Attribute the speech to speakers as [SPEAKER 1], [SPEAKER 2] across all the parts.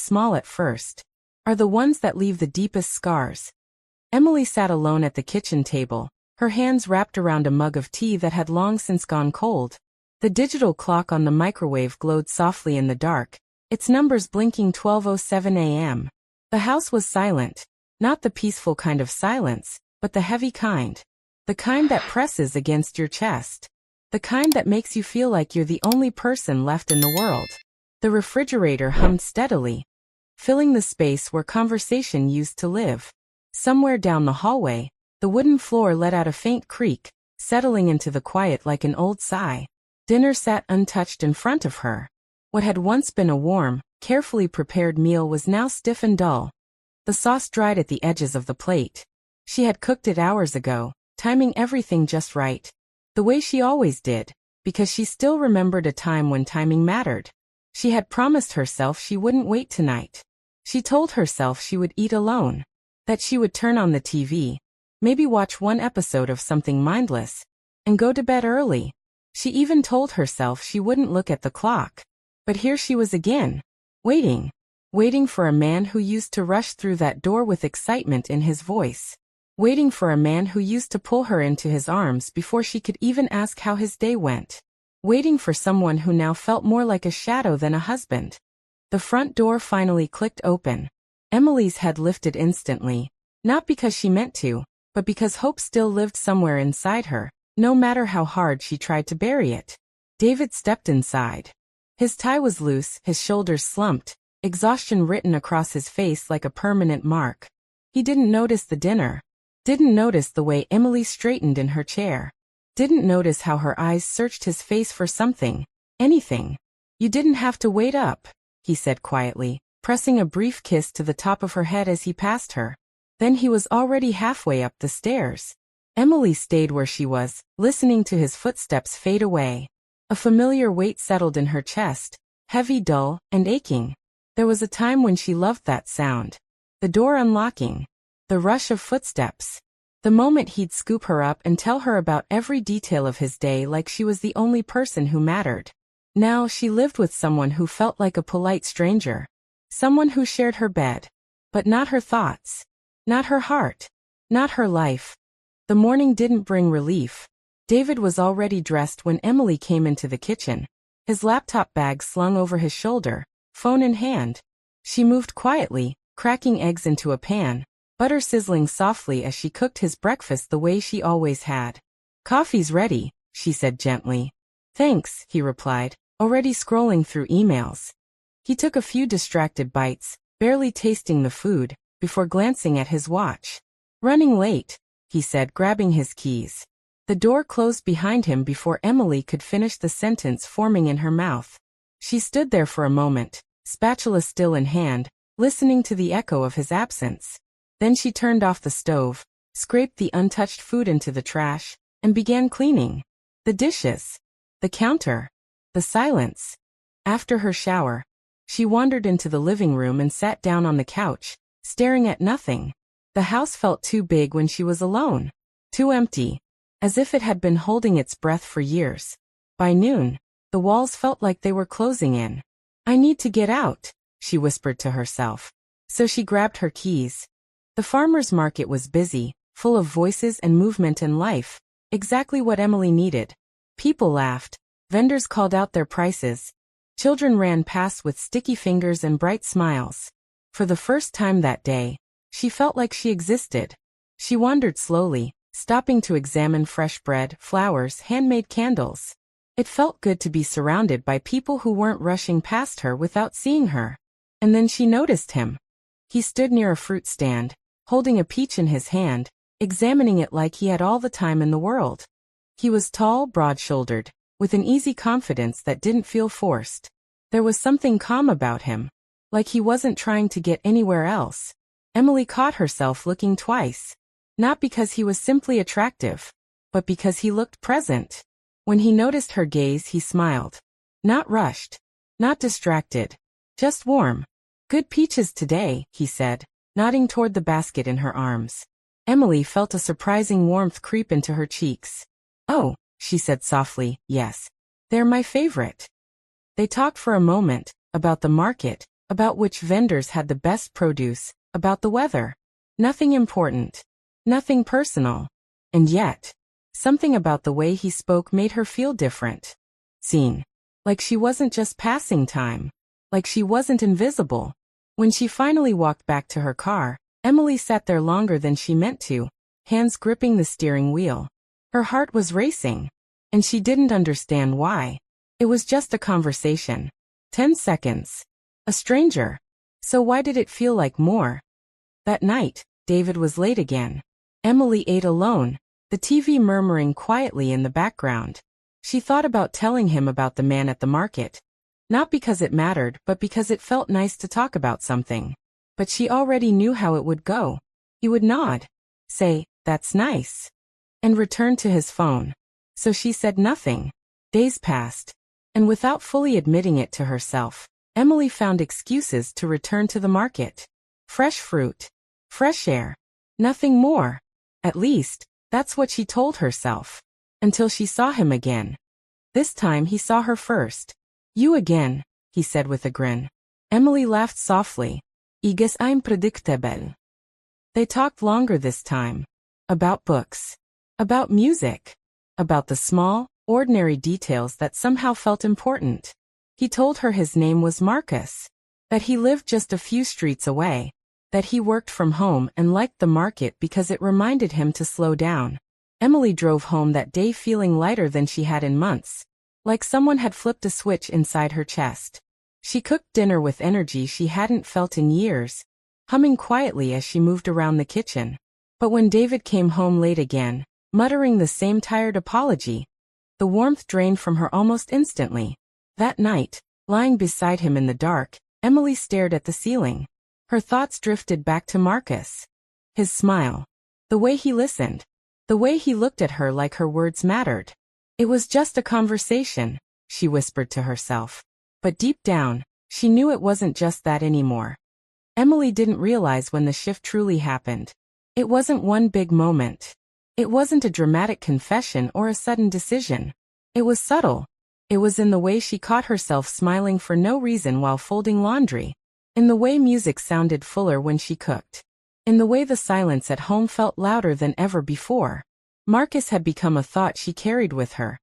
[SPEAKER 1] small at first, are the ones that leave the deepest scars. Emily sat alone at the kitchen table, her hands wrapped around a mug of tea that had long since gone cold. The digital clock on the microwave glowed softly in the dark, its numbers blinking 12:07 a.m. The house was silent, not the peaceful kind of silence, but the heavy kind. The kind that presses against your chest. The kind that makes you feel like you're the only person left in the world. The refrigerator hummed steadily, filling the space where conversation used to live. Somewhere down the hallway, the wooden floor let out a faint creak, settling into the quiet like an old sigh. Dinner sat untouched in front of her. What had once been a warm, carefully prepared meal was now stiff and dull. The sauce dried at the edges of the plate. She had cooked it hours ago, timing everything just right. The way she always did, because she still remembered a time when timing mattered. She had promised herself she wouldn't wait tonight. She told herself she would eat alone, that she would turn on the TV, maybe watch one episode of something mindless, and go to bed early. She even told herself she wouldn't look at the clock. But here she was again, waiting for a man who used to rush through that door with excitement in his voice. Waiting for a man who used to pull her into his arms before she could even ask how his day went. Waiting for someone who now felt more like a shadow than a husband. The front door finally clicked open. Emily's head lifted instantly, not because she meant to, but because hope still lived somewhere inside her, no matter how hard she tried to bury it. David stepped inside. His tie was loose, his shoulders slumped, exhaustion written across his face like a permanent mark. He didn't notice the dinner. Didn't notice the way Emily straightened in her chair. Didn't notice how her eyes searched his face for something, anything. "You didn't have to wait up," he said quietly, pressing a brief kiss to the top of her head as he passed her. Then he was already halfway up the stairs. Emily stayed where she was, listening to his footsteps fade away. A familiar weight settled in her chest, heavy, dull, and aching. There was a time when she loved that sound. The door unlocking. The rush of footsteps. The moment he'd scoop her up and tell her about every detail of his day like she was the only person who mattered. Now she lived with someone who felt like a polite stranger. Someone who shared her bed. But not her thoughts. Not her heart. Not her life. The morning didn't bring relief. David was already dressed when Emily came into the kitchen. His laptop bag slung over his shoulder, phone in hand. She moved quietly, cracking eggs into a pan, butter sizzling softly as she cooked his breakfast the way she always had. "Coffee's ready," she said gently. "Thanks," he replied, already scrolling through emails. He took a few distracted bites, barely tasting the food, before glancing at his watch. "Running late," he said, grabbing his keys. The door closed behind him before Emily could finish the sentence forming in her mouth. She stood there for a moment, spatula still in hand, listening to the echo of his absence. Then she turned off the stove, scraped the untouched food into the trash, and began cleaning. The dishes. The counter. The silence. After her shower, she wandered into the living room and sat down on the couch, staring at nothing. The house felt too big when she was alone. Too empty. As if it had been holding its breath for years. By noon, the walls felt like they were closing in. "I need to get out," she whispered to herself. So she grabbed her keys. The farmer's market was busy, full of voices and movement and life, exactly what Emily needed. People laughed, vendors called out their prices. Children ran past with sticky fingers and bright smiles. For the first time that day, she felt like she existed. She wandered slowly, stopping to examine fresh bread, flowers, handmade candles. It felt good to be surrounded by people who weren't rushing past her without seeing her. And then she noticed him. He stood near a fruit stand, holding a peach in his hand, examining it like he had all the time in the world. He was tall, broad-shouldered, with an easy confidence that didn't feel forced. There was something calm about him, like he wasn't trying to get anywhere else. Emily caught herself looking twice. Not because he was simply attractive, but because he looked present. When he noticed her gaze, he smiled. Not rushed, not distracted, just warm. "Good peaches today," he said, nodding toward the basket in her arms. Emily felt a surprising warmth creep into her cheeks. "Oh," she said softly, "yes. They're my favorite." They talked for a moment, about the market, about which vendors had the best produce, about the weather. Nothing important. Nothing personal. And yet, something about the way he spoke made her feel different. Seen. Like she wasn't just passing time. Like she wasn't invisible. When she finally walked back to her car, Emily sat there longer than she meant to, hands gripping the steering wheel. Her heart was racing. And she didn't understand why. It was just a conversation. 10 seconds. A stranger. So why did it feel like more? That night, David was late again. Emily ate alone, the TV murmuring quietly in the background. She thought about telling him about the man at the market. Not because it mattered, but because it felt nice to talk about something. But she already knew how it would go. He would nod, say, "That's nice," and return to his phone. So she said nothing. Days passed. And without fully admitting it to herself, Emily found excuses to return to the market. Fresh fruit. Fresh air. Nothing more. At least, that's what she told herself. Until she saw him again. This time he saw her first. "You again," he said with a grin. Emily laughed softly. "I guess I'm predictable." They talked longer this time. About books. About music. About the small, ordinary details that somehow felt important. He told her his name was Marcus. That he lived just a few streets away. That he worked from home and liked the market because it reminded him to slow down. Emily drove home that day feeling lighter than she had in months. Like someone had flipped a switch inside her chest. She cooked dinner with energy she hadn't felt in years, humming quietly as she moved around the kitchen. But when David came home late again, muttering the same tired apology, the warmth drained from her almost instantly. That night, lying beside him in the dark, Emily stared at the ceiling. Her thoughts drifted back to Marcus. His smile. The way he listened. The way he looked at her like her words mattered. It was just a conversation, she whispered to herself. But deep down, she knew it wasn't just that anymore. Emily didn't realize when the shift truly happened. It wasn't one big moment. It wasn't a dramatic confession or a sudden decision. It was subtle. It was in the way she caught herself smiling for no reason while folding laundry. In the way music sounded fuller when she cooked. In the way the silence at home felt louder than ever before. Marcus had become a thought she carried with her.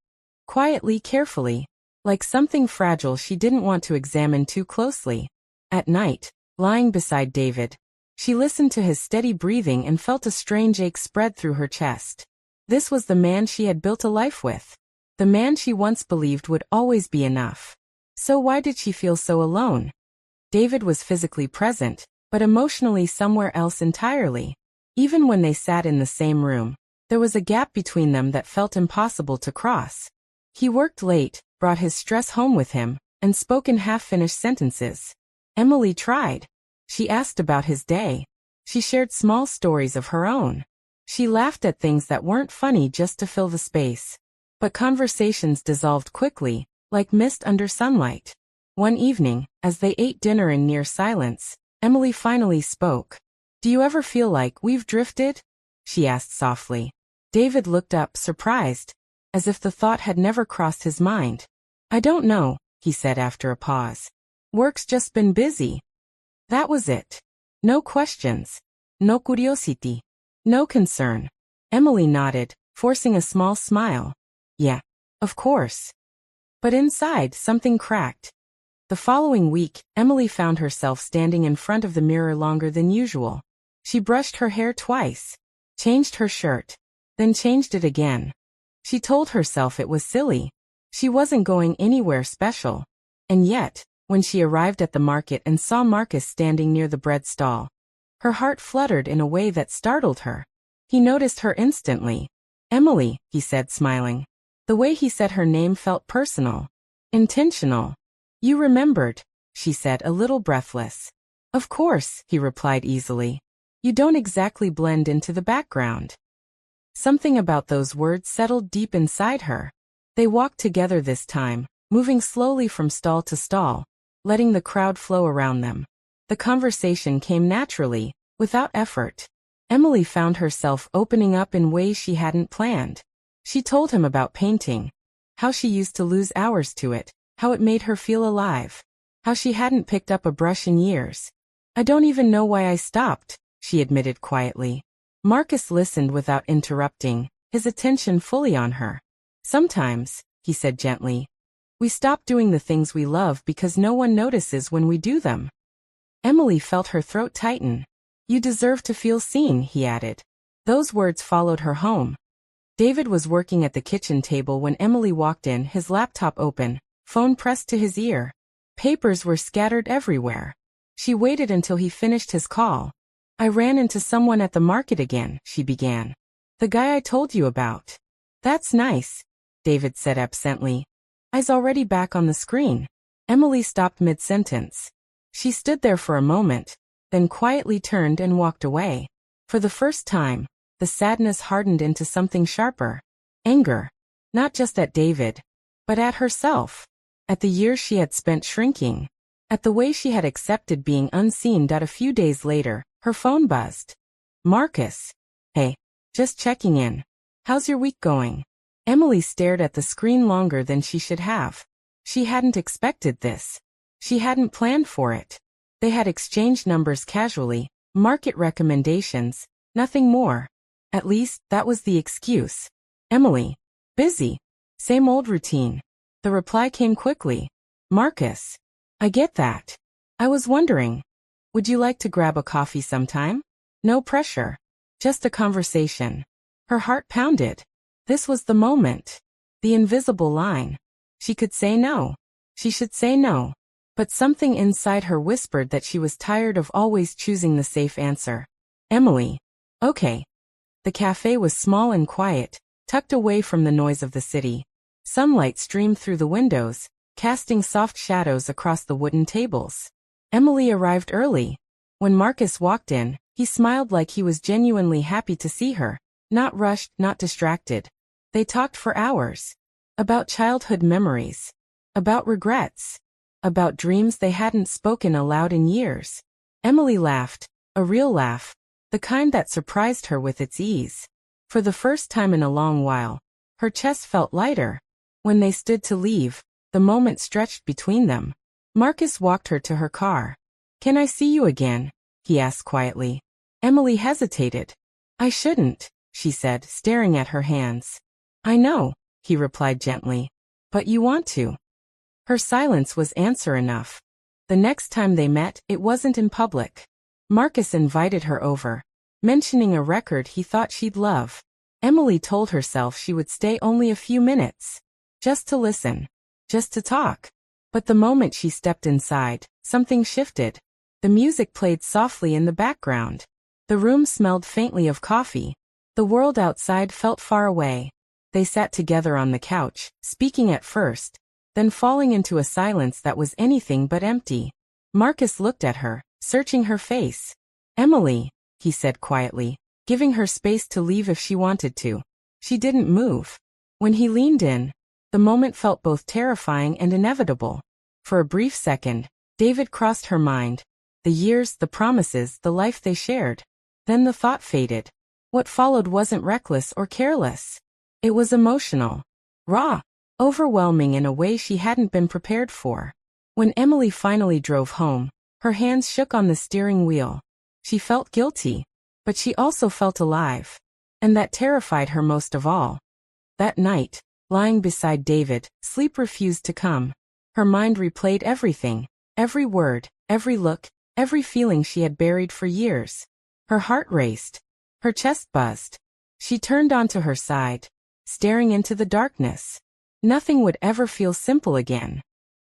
[SPEAKER 1] Quietly, carefully. Like something fragile she didn't want to examine too closely. At night, lying beside David, she listened to his steady breathing and felt a strange ache spread through her chest. This was the man she had built a life with. The man she once believed would always be enough. So why did she feel so alone? David was physically present, but emotionally somewhere else entirely. Even when they sat in the same room, there was a gap between them that felt impossible to cross. He worked late, brought his stress home with him, and spoke in half-finished sentences. Emily tried. She asked about his day. She shared small stories of her own. She laughed at things that weren't funny just to fill the space. But conversations dissolved quickly, like mist under sunlight. One evening, as they ate dinner in near silence, Emily finally spoke. "Do you ever feel like we've drifted?" she asked softly. David looked up, surprised, as if the thought had never crossed his mind. "I don't know," he said after a pause. "Work's just been busy." That was it. No questions. No curiosity. No concern. Emily nodded, forcing a small smile. "Yeah, of course." But inside, something cracked. The following week, Emily found herself standing in front of the mirror longer than usual. She brushed her hair twice, changed her shirt, then changed it again. She told herself it was silly. She wasn't going anywhere special. And yet, when she arrived at the market and saw Marcus standing near the bread stall, her heart fluttered in a way that startled her. He noticed her instantly. "Emily," he said, smiling. The way he said her name felt personal, intentional. "You remembered," she said, a little breathless. "Of course," he replied easily. "You don't exactly blend into the background." Something about those words settled deep inside her. They walked together this time, moving slowly from stall to stall, letting the crowd flow around them. The conversation came naturally, without effort. Emily found herself opening up in ways she hadn't planned. She told him about painting, how she used to lose hours to it, how it made her feel alive, How she hadn't picked up a brush in years. I don't even know why I stopped, she admitted quietly. Marcus listened without interrupting, his attention fully on her. Sometimes, he said gently, we stop doing the things we love because no one notices when we do them. Emily felt her throat tighten. You deserve to feel seen, he added. Those words followed her home. David was working at the kitchen table when Emily walked in, his laptop open, phone pressed to his ear. Papers were scattered everywhere. She waited until he finished his call. I ran into someone at the market again, she began. The guy I told you about. That's nice, David said absently. I's already back on the screen. Emily stopped mid-sentence. She stood there for a moment, then quietly turned and walked away. For the first time, the sadness hardened into something sharper. Anger. Not just at David, but at herself. At the years she had spent shrinking. At the way she had accepted being unseen. A few days later, her phone buzzed. Marcus. Hey. Just checking in. How's your week going? Emily stared at the screen longer than she should have. She hadn't expected this. She hadn't planned for it. They had exchanged numbers casually, market recommendations, nothing more. At least, that was the excuse. Emily. Busy. Same old routine. The reply came quickly. Marcus. I get that. I was wondering. Would you like to grab a coffee sometime? No pressure. Just a conversation. Her heart pounded. This was the moment. The invisible line. She could say no. She should say no. But something inside her whispered that she was tired of always choosing the safe answer. Emily. Okay. The cafe was small and quiet, tucked away from the noise of the city. Sunlight streamed through the windows, casting soft shadows across the wooden tables. Emily arrived early. When Marcus walked in, he smiled like he was genuinely happy to see her, not rushed, not distracted. They talked for hours. About childhood memories. About regrets. About dreams they hadn't spoken aloud in years. Emily laughed, a real laugh, the kind that surprised her with its ease. For the first time in a long while, her chest felt lighter. When they stood to leave, the moment stretched between them. Marcus walked her to her car. Can I see you again? He asked quietly. Emily hesitated. I shouldn't, she said, staring at her hands. I know, he replied gently. But you want to. Her silence was answer enough. The next time they met, it wasn't in public. Marcus invited her over, mentioning a record he thought she'd love. Emily told herself she would stay only a few minutes. Just to listen. Just to talk. But the moment she stepped inside, something shifted. The music played softly in the background. The room smelled faintly of coffee. The world outside felt far away. They sat together on the couch, speaking at first, then falling into a silence that was anything but empty. Marcus looked at her, searching her face. Emily, he said quietly, giving her space to leave if she wanted to. She didn't move. When he leaned in, the moment felt both terrifying and inevitable. For a brief second, David crossed her mind. The years, the promises, the life they shared. Then the thought faded. What followed wasn't reckless or careless. It was emotional. Raw. Overwhelming in a way she hadn't been prepared for. When Emily finally drove home, her hands shook on the steering wheel. She felt guilty, but she also felt alive. And that terrified her most of all. That night, lying beside David, sleep refused to come. Her mind replayed everything, every word, every look, every feeling she had buried for years. Her heart raced. Her chest buzzed. She turned onto her side, staring into the darkness. Nothing would ever feel simple again.